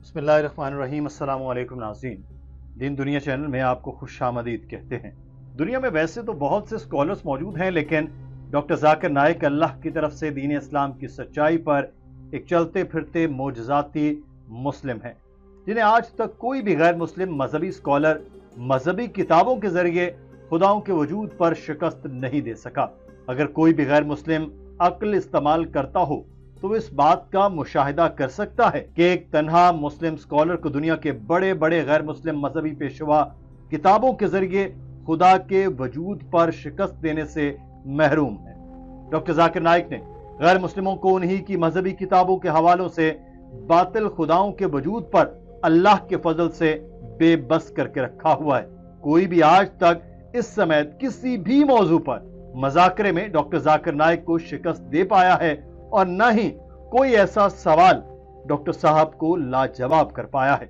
بسم اللہ الرحمن الرحیم۔ السلام علیکم ناظرین، دین دنیا چینل میں آپ کو خوش آمدید کہتے ہیں۔ دنیا میں ویسے تو بہت سے اسکالرز موجود ہیں، لیکن ڈاکٹر ذاکر نائک اللہ کی طرف سے دین اسلام کی سچائی پر ایک چلتے پھرتے معجزاتی مسلم ہیں، جنہیں آج تک کوئی بھی غیر مسلم مذہبی اسکالر مذہبی کتابوں کے ذریعے خداؤں کے وجود پر شکست نہیں دے سکا۔ اگر کوئی بھی غیر مسلم عقل استعمال کرتا ہو تو وہ اس بات کا مشاہدہ کر سکتا ہے کہ ایک تنہا مسلم اسکالر کو دنیا کے بڑے بڑے غیر مسلم مذہبی پیشوا کتابوں کے ذریعے خدا کے وجود پر شکست دینے سے محروم ہے۔ ڈاکٹر ذاکر نائک نے غیر مسلموں کو انہی کی مذہبی کتابوں کے حوالوں سے باطل خداؤں کے وجود پر اللہ کے فضل سے بے بس کر کے رکھا ہوا ہے۔ کوئی بھی آج تک اس سمیت کسی بھی موضوع پر مذاکرے میں ڈاکٹر ذاکر نائک کو شکست دے پایا ہے، اور نہ ہی کوئی ایسا سوال ڈاکٹر صاحب کو لاجواب کر پایا ہے۔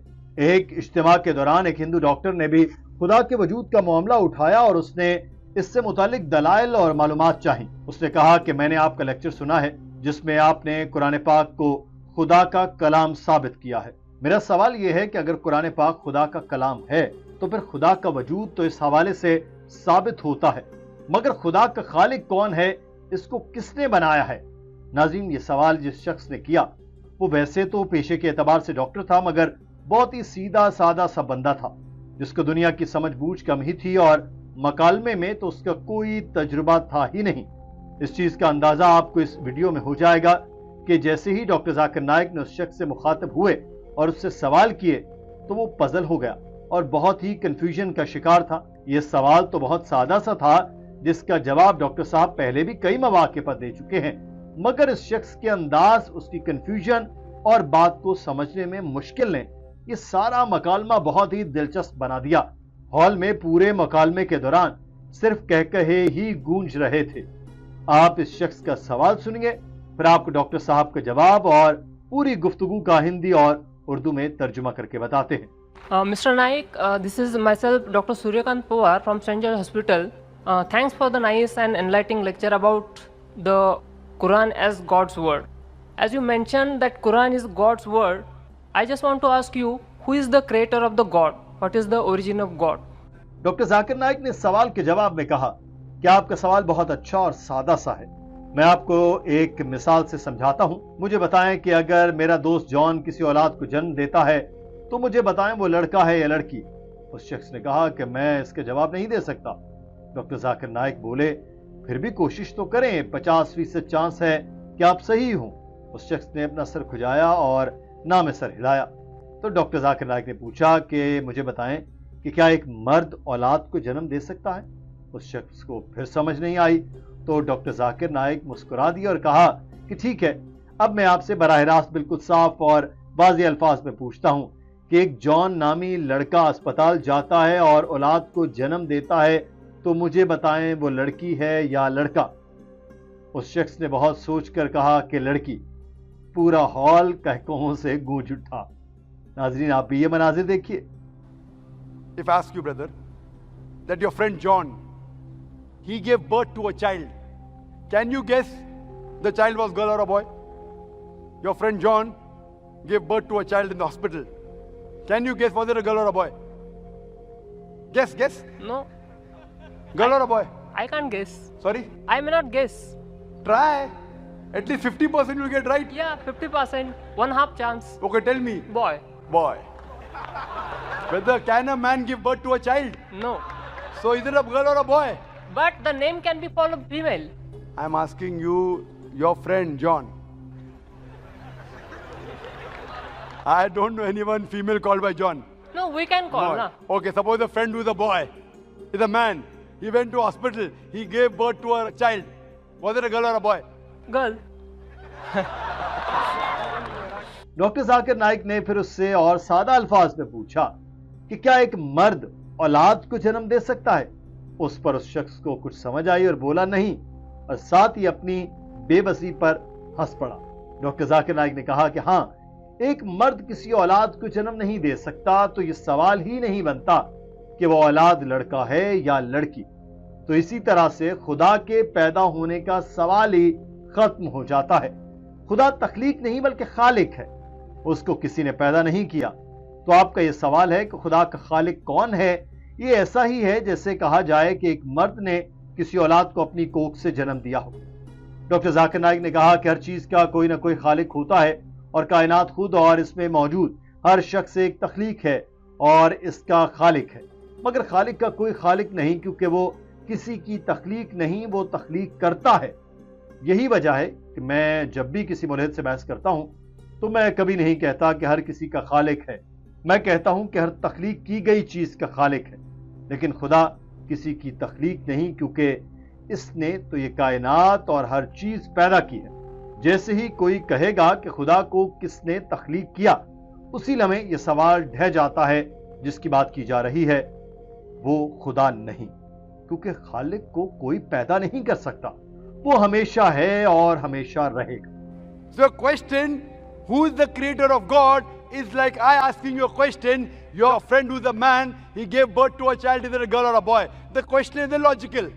ایک اجتماع کے دوران ایک ہندو ڈاکٹر نے بھی خدا کے وجود کا معاملہ اٹھایا اور اس نے اس سے متعلق دلائل اور معلومات چاہیں۔ اس نے کہا کہ میں نے آپ کا لیکچر سنا ہے جس میں آپ نے قرآن پاک کو خدا کا کلام ثابت کیا ہے۔ میرا سوال یہ ہے کہ اگر قرآن پاک خدا کا کلام ہے تو پھر خدا کا وجود تو اس حوالے سے ثابت ہوتا ہے، مگر خدا کا خالق کون ہے، اس کو کس نے بنایا ہے؟ ناظرین، یہ سوال جس شخص نے کیا وہ ویسے تو پیشے کے اعتبار سے ڈاکٹر تھا، مگر بہت ہی سیدھا سادہ سا بندہ تھا جس کو دنیا کی سمجھ بوجھ کم ہی تھی، اور مکالمے میں تو اس کا کوئی تجربہ تھا ہی نہیں۔ اس چیز کا اندازہ آپ کو اس ویڈیو میں ہو جائے گا کہ جیسے ہی ڈاکٹر ذاکر نائک نے اس شخص سے مخاطب ہوئے اور اس سے سوال کیے تو وہ پزل ہو گیا اور بہت ہی کنفیوژن کا شکار تھا۔ یہ سوال تو بہت سادہ سا تھا جس کا جواب ڈاکٹر صاحب پہلے بھی کئی مواقع پر دے چکے ہیں، مگر اس شخص کے انداز، اس کی کنفیوژن اور بات کو سمجھنے میں مشکل نے یہ سارا مکالمہ بہت ہی دلچسپ بنا دیا۔ ہال میں پورے مکالمے کے دوران صرف کہے ہی گونج رہے تھے۔ آپ اس شخص کا سوال سنیے، پھر آپ کو ڈاکٹر صاحب کا جواب اور پوری گفتگو کا ہندی اور اردو میں ترجمہ کر کے بتاتے ہیں۔ Mr. Naik, this is myself, Dr. Suryakant Pawar from St. George Hospital. Thanks for the nice and enlightening lecture about the Quran as God's word. As you mentioned that Quran is God's word, I just want to ask you, who is the creator of the God? What is the origin of God? Doctor Zakir Naik نے سوال کے جواب میں کہا کہ آپ کا سوال بہت اچھا اور سادہ سا ہے۔ میں آپ کو ایک مثال سے سمجھاتا ہوں۔ مجھے بتائیں کہ اگر میرا دوست جان کسی اولاد کو جنم دیتا ہے تو مجھے بتائیں وہ لڑکا ہے یا لڑکی۔ اس شخص نے کہا کہ میں اس کا جواب نہیں دے سکتا۔ ڈاکٹر ذاکر نائک بولے پھر بھی کوشش تو کریں، 50% چانس ہے کہ آپ صحیح ہوں۔ اس شخص نے اپنا سر کھجایا اور نام سر ہلایا۔ تو ڈاکٹر ذاکر نائک نے پوچھا کہ مجھے بتائیں کہ کیا ایک مرد اولاد کو جنم دے سکتا ہے؟ اس شخص کو پھر سمجھ نہیں آئی، تو ڈاکٹر ذاکر نائک مسکرا دیا اور کہا کہ ٹھیک ہے، اب میں آپ سے براہ راست بالکل صاف اور واضح الفاظ میں پوچھتا ہوں کہ ایک جان نامی لڑکا اسپتال جاتا ہے اور اولاد کو جنم دیتا ہے تو مجھے بتائیں وہ لڑکی ہے یا لڑکا؟ اس شخص نے بہت سوچ کر کہا کہ لڑکی۔ پورا ہال کہکہوں سے گونج اٹھا۔ ناظرین، آپ بھی یہ مناظر دیکھیے۔ If I ask you, brother, that your friend John, he gave birth to a child, can you guess the child was girl or a boy? Your friend John gave birth to a child in the hospital. Can you guess was it a girl or a boy? Guess. No, Girl or a boy? I can't guess. Sorry? I may not guess. Try. At least 50% you'll get right. Yeah, 50%, 1/2 chance. Okay, tell me. Boy. Boy. Brother, can a man give birth to a child? No. So is it a girl or a boy? But the name can be for a female. I'm asking you, your friend John. I don't know anyone female called by John. No, we can call, No. na? Okay, suppose a friend who is a boy, is a man. He went to hospital. He gave birth to a child. Was it a girl or a boy? Girl. Doctor Zakir Naik نے پھر اس سے اور سادہ الفاظ میں پوچھا کہ کیا ایک مرد اولاد کو جنم دے سکتا ہے؟ اس پر اس شخص کو کچھ سمجھ آئی اور بولا نہیں، اور ساتھ ہی اپنی بے بسی پر ہنس پڑا۔ ڈاکٹر ذاکر نائک نے کہا کہ ہاں، ایک مرد کسی اولاد کو جنم نہیں دے سکتا تو یہ سوال ہی نہیں بنتا کہ وہ اولاد لڑکا ہے یا لڑکی۔ تو اسی طرح سے خدا کے پیدا ہونے کا سوال ہی ختم ہو جاتا ہے۔ خدا تخلیق نہیں بلکہ خالق ہے۔ اس کو کسی نے پیدا نہیں کیا۔ تو آپ کا یہ سوال ہے کہ خدا کا خالق کون ہے، یہ ایسا ہی ہے جیسے کہا جائے کہ ایک مرد نے کسی اولاد کو اپنی کوکھ سے جنم دیا ہو۔ ڈاکٹر ذاکر نائک نے کہا کہ ہر چیز کا کوئی نہ کوئی خالق ہوتا ہے، اور کائنات خود اور اس میں موجود ہر شخص ایک تخلیق ہے اور اس کا خالق ہے، مگر خالق کا کوئی خالق نہیں، کیونکہ وہ کسی کی تخلیق نہیں، وہ تخلیق کرتا ہے۔ یہی وجہ ہے کہ میں جب بھی کسی ملحد سے بحث کرتا ہوں تو میں کبھی نہیں کہتا کہ ہر کسی کا خالق ہے، میں کہتا ہوں کہ ہر تخلیق کی گئی چیز کا خالق ہے، لیکن خدا کسی کی تخلیق نہیں، کیونکہ اس نے تو یہ کائنات اور ہر چیز پیدا کی ہے۔ جیسے ہی کوئی کہے گا کہ خدا کو کس نے تخلیق کیا، اسی لمحے یہ سوال ڈھہ جاتا ہے جس کی بات کی جا رہی ہے وہ خدا نہیں، کیونکہ خالق کو کوئی پیدا نہیں کر سکتا، وہ ہمیشہ ہے اور ہمیشہ رہے گا۔ So question, who is the creator of God, is like I asking you a question, your friend who's a man, he gave birth to a child, is it a girl or a boy? The question is illogical.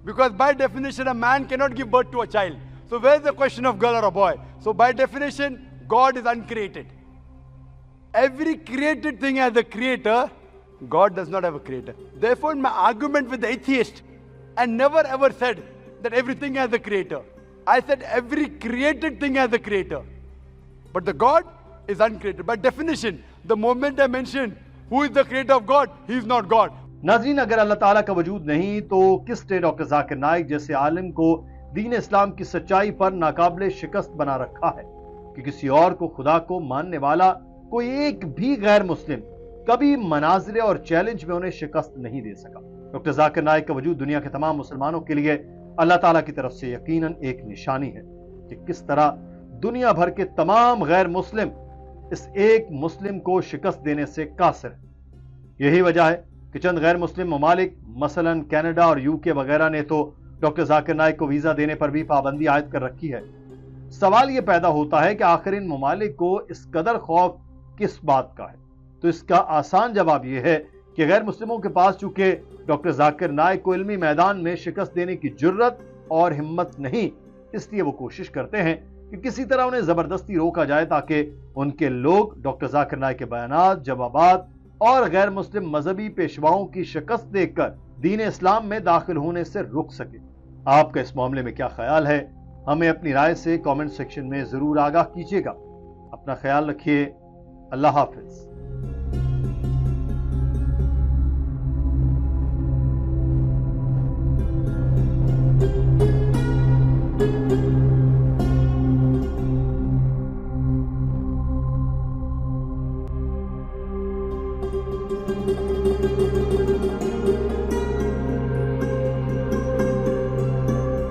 Because by definition, a man cannot give birth to a child. So where is the question of girl or a boy? So by definition, God is uncreated. Every created thing has a creator. God does not have a creator. Therefore, my argument with the atheist, I never ever said that everything has a creator. I said every created thing has a creator. But the God is uncreated. By definition, the moment I mentioned who is the creator of God, he is not God. ناظرین، اگر اللہ تعالیٰ کا وجود نہیں تو کس نے doctor Zakir Naik جیسے عالم کو دین اسلام کی سچائی پر ناقابل شکست بنا رکھا ہے کہ کسی اور کو خدا کو ماننے والا کوئی ایک بھی غیر مسلم کبھی مناظرے اور چیلنج میں انہیں شکست نہیں دے سکا۔ ڈاکٹر ذاکر نائک کا وجود دنیا کے تمام مسلمانوں کے لیے اللہ تعالیٰ کی طرف سے یقیناً ایک نشانی ہے کہ کس طرح دنیا بھر کے تمام غیر مسلم اس ایک مسلم کو شکست دینے سے قاصر ہے۔ یہی وجہ ہے کہ چند غیر مسلم ممالک مثلا کینیڈا اور یو کے وغیرہ نے تو ڈاکٹر ذاکر نائک کو ویزا دینے پر بھی پابندی عائد کر رکھی ہے۔ سوال یہ پیدا ہوتا ہے کہ آخر ان ممالک کو اس قدر خوف کس بات کا ہے؟ تو اس کا آسان جواب یہ ہے کہ غیر مسلموں کے پاس چونکہ ڈاکٹر ذاکر نائک کو علمی میدان میں شکست دینے کی جرت اور ہمت نہیں، اس لیے وہ کوشش کرتے ہیں کہ کسی طرح انہیں زبردستی روکا جائے تاکہ ان کے لوگ ڈاکٹر ذاکر نائک کے بیانات، جوابات اور غیر مسلم مذہبی پیشواؤں کی شکست دیکھ کر دین اسلام میں داخل ہونے سے رک سکے۔ آپ کا اس معاملے میں کیا خیال ہے؟ ہمیں اپنی رائے سے کامنٹ سیکشن میں ضرور آگاہ کیجیے گا۔ اپنا خیال رکھیے۔ اللہ حافظ۔